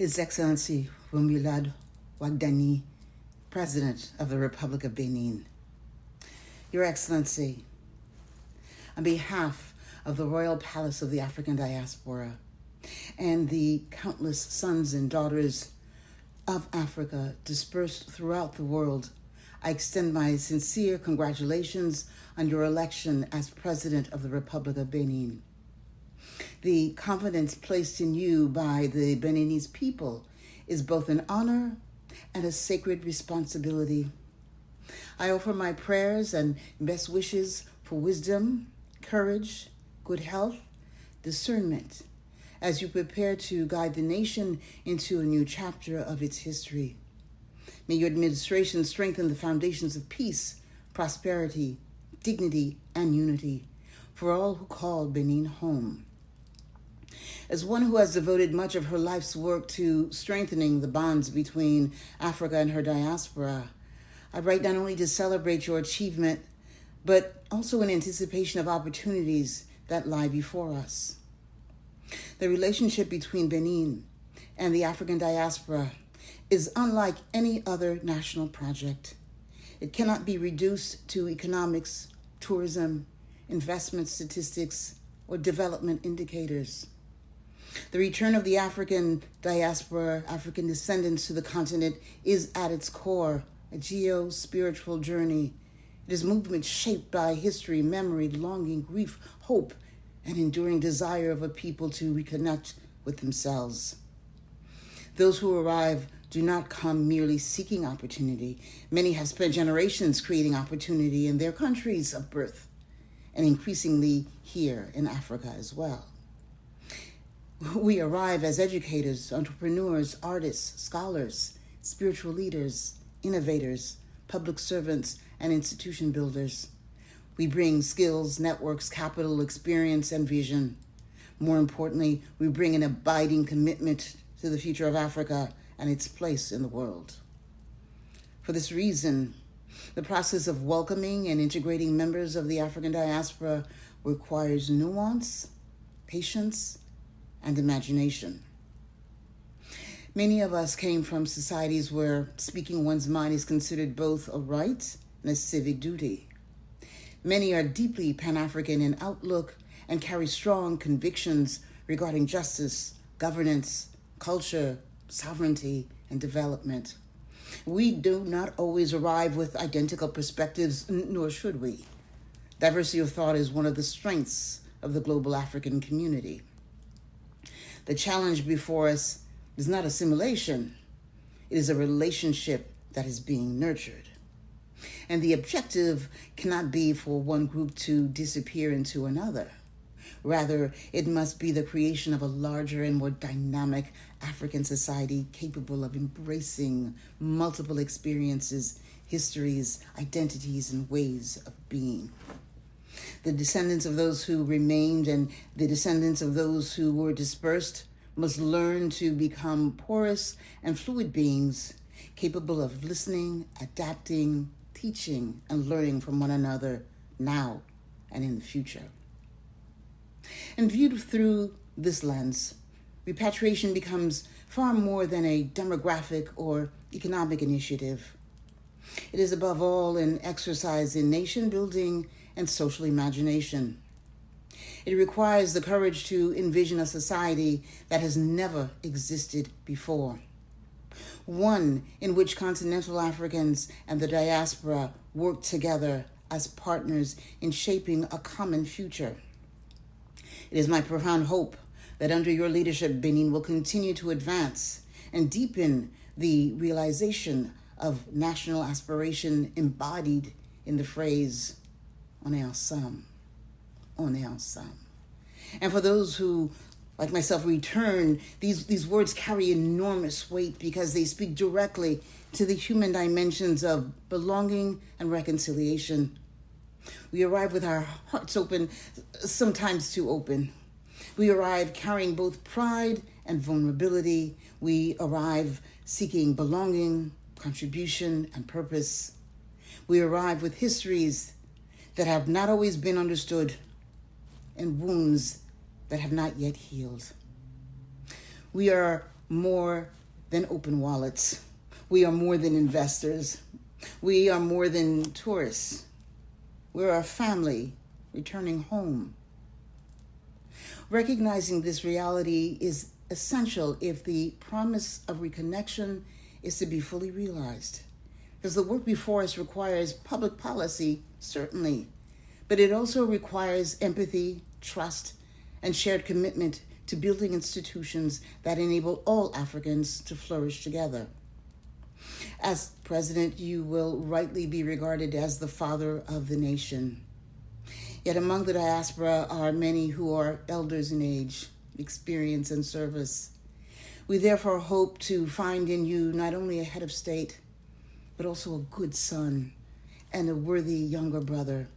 His Excellency Wadagni, President of the Republic of Benin. Your Excellency, on behalf of the Royal Palace of the African Diaspora and the countless sons and daughters of Africa dispersed throughout the world, I extend my sincere congratulations on your election as President of the Republic of Benin. The confidence placed in you by the Beninese people is both an honor and a sacred responsibility. I offer my prayers and best wishes for wisdom, courage, good health, discernment, as you prepare to guide the nation into a new chapter of its history. May your administration strengthen the foundations of peace, prosperity, dignity, and unity for all who call Benin home. As one who has devoted much of her life's work to strengthening the bonds between Africa and her diaspora, I write not only to celebrate your achievement, but also in anticipation of opportunities that lie before us. The relationship between Benin and the African diaspora is unlike any other national project. It cannot be reduced to economics, tourism, investment statistics, or development indicators. The return of the African diaspora, African descendants to the continent, is at its core a geo-spiritual journey. It is a movement shaped by history, memory, longing, grief, hope, and enduring desire of a people to reconnect with themselves. Those who arrive do not come merely seeking opportunity. Many have spent generations creating opportunity in their countries of birth, and increasingly here in Africa as well. We arrive as educators, entrepreneurs, artists, scholars, spiritual leaders, innovators, public servants, and institution builders. We bring skills, networks, capital, experience, and vision. More importantly, we bring an abiding commitment to the future of Africa and its place in the world. For this reason, the process of welcoming and integrating members of the African diaspora requires nuance, patience, and imagination. Many of us came from societies where speaking one's mind is considered both a right and a civic duty. Many are deeply Pan-African in outlook and carry strong convictions regarding justice, governance, culture, sovereignty, and development. We do not always arrive with identical perspectives, nor should we. Diversity of thought is one of the strengths of the global African community. The challenge before us is not assimilation. It is a relationship that is being nurtured. And the objective cannot be for one group to disappear into another. Rather, it must be the creation of a larger and more dynamic African society capable of embracing multiple experiences, histories, identities, and ways of being. The descendants of those who remained and the descendants of those who were dispersed must learn to become porous and fluid beings capable of listening, adapting, teaching, and learning from one another now and in the future. And viewed through this lens, repatriation becomes far more than a demographic or economic initiative. It is above all an exercise in nation building and social imagination. It requires the courage to envision a society that has never existed before. One in which continental Africans and the diaspora work together as partners in shaping a common future. It is my profound hope that under your leadership, Benin will continue to advance and deepen the realization of national aspiration embodied in the phrase, on est ensemble, on est ensemble. And for those who, like myself, return, these words carry enormous weight because they speak directly to the human dimensions of belonging and reconciliation. We arrive with our hearts open, sometimes too open. We arrive carrying both pride and vulnerability. We arrive seeking belonging, contribution, and purpose. We arrive with histories that have not always been understood and wounds that have not yet healed. We are more than open wallets. We are more than investors. We are more than tourists. We're a family returning home. Recognizing this reality is essential if the promise of reconnection is to be fully realized. Because the work before us requires public policy, certainly, but it also requires empathy, trust, and shared commitment to building institutions that enable all Africans to flourish together. As president, you will rightly be regarded as the father of the nation. Yet among the diaspora are many who are elders in age, experience, and service. We therefore hope to find in you not only a head of state, but also a good son and a worthy younger brother,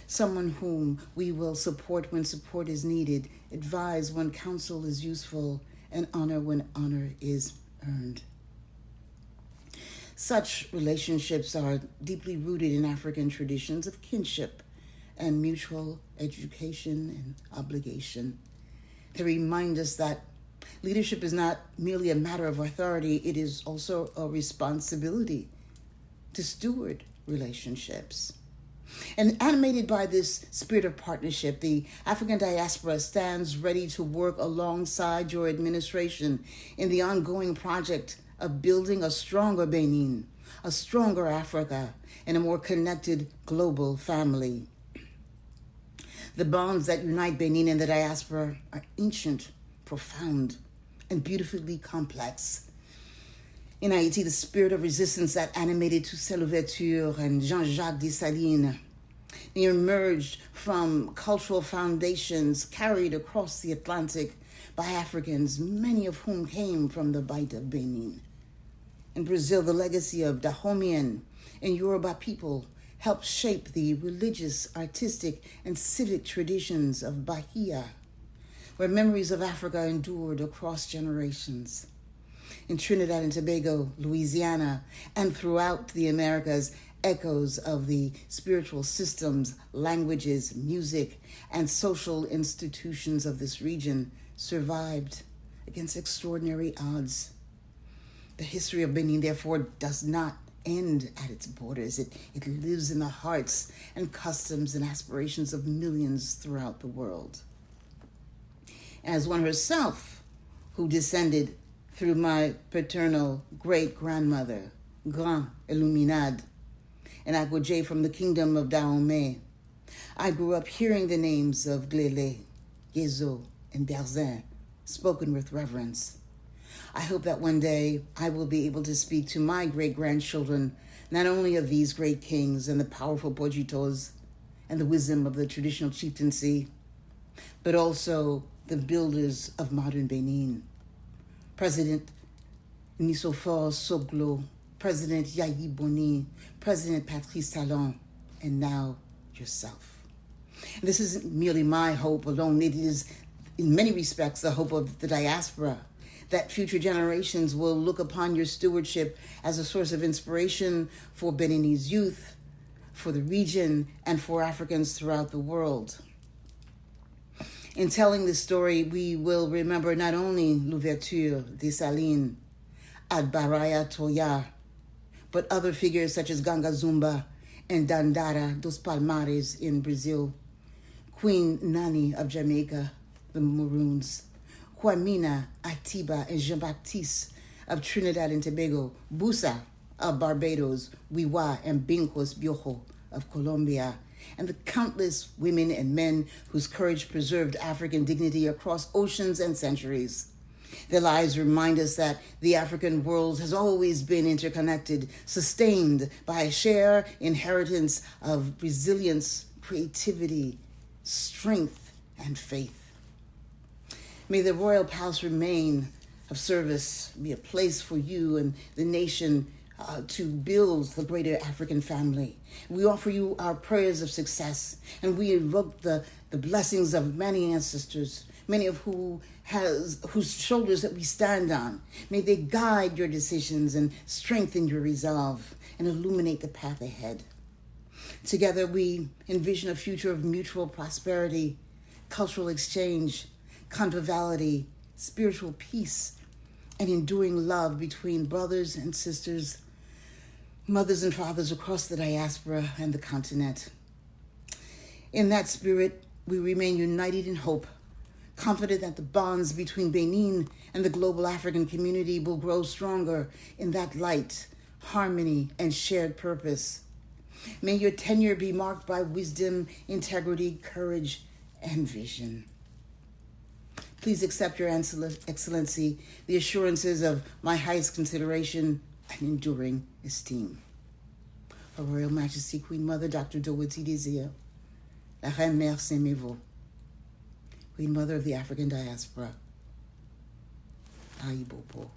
someone whom we will support when support is needed, advise when counsel is useful, and honor when honor is earned. Such relationships are deeply rooted in African traditions of kinship and mutual education and obligation. They remind us that leadership is not merely a matter of authority, it is also a responsibility to steward relationships. And animated by this spirit of partnership, the African diaspora stands ready to work alongside your administration in the ongoing project of building a stronger Benin, a stronger Africa, and a more connected global family. The bonds that unite Benin and the diaspora are ancient, profound, and beautifully complex. In Haiti, the spirit of resistance that animated Toussaint Louverture and Jean-Jacques Dessalines emerged from cultural foundations carried across the Atlantic by Africans, many of whom came from the Bight of Benin. In Brazil, the legacy of Dahomean and Yoruba people helped shape the religious, artistic, and civic traditions of Bahia, where memories of Africa endured across generations. In Trinidad and Tobago, Louisiana, and throughout the Americas, echoes of the spiritual systems, languages, music, and social institutions of this region survived against extraordinary odds. The history of Benin, therefore, does not end at its borders. It lives in the hearts and customs and aspirations of millions throughout the world. As one herself who descended through my paternal great-grandmother, Grand Illuminade, and Agojé from the kingdom of Dahomey, I grew up hearing the names of Glele, Gezo, and Berzin spoken with reverence. I hope that one day I will be able to speak to my great-grandchildren not only of these great kings and the powerful Pojitos and the wisdom of the traditional chieftaincy, but also the builders of modern Benin. President Nisofor Soglo, President Yayi Boni, President Patrice Talon, and now yourself. This isn't merely my hope alone. It is, in many respects, the hope of the diaspora, that future generations will look upon your stewardship as a source of inspiration for Beninese youth, for the region, and for Africans throughout the world. In telling this story, we will remember not only Louverture, Dessalines, Adbaraya Toya, but other figures such as Ganga Zumba and Dandara dos Palmares in Brazil, Queen Nani of Jamaica, the Maroons, Kwamina, Atiba, and Jean-Baptiste of Trinidad and Tobago, Busa of Barbados, Wiwa and Bincos Biojo of Colombia, and the countless women and men whose courage preserved African dignity across oceans and centuries. Their lives remind us that the African world has always been interconnected, sustained by a shared inheritance of resilience, creativity, strength, and faith. May the royal palace remain of service, be a place for you and the nation to build the greater African family. We offer you our prayers of success, and we invoke the blessings of many ancestors, many of whose shoulders that we stand on. May they guide your decisions and strengthen your resolve and illuminate the path ahead. Together, we envision a future of mutual prosperity, cultural exchange, conviviality, spiritual peace, and enduring love between brothers and sisters, mothers and fathers across the diaspora and the continent. In that spirit, we remain united in hope, confident that the bonds between Benin and the global African community will grow stronger in that light, harmony, and shared purpose. May your tenure be marked by wisdom, integrity, courage, and vision. Please accept, Your Excellency, the assurances of my highest consideration and enduring esteem. Her Royal Majesty Queen Mother Dr. Dowiti Désir, La Reine Mère Saint-Méveau, Queen Mother of the African Diaspora. Aibopo.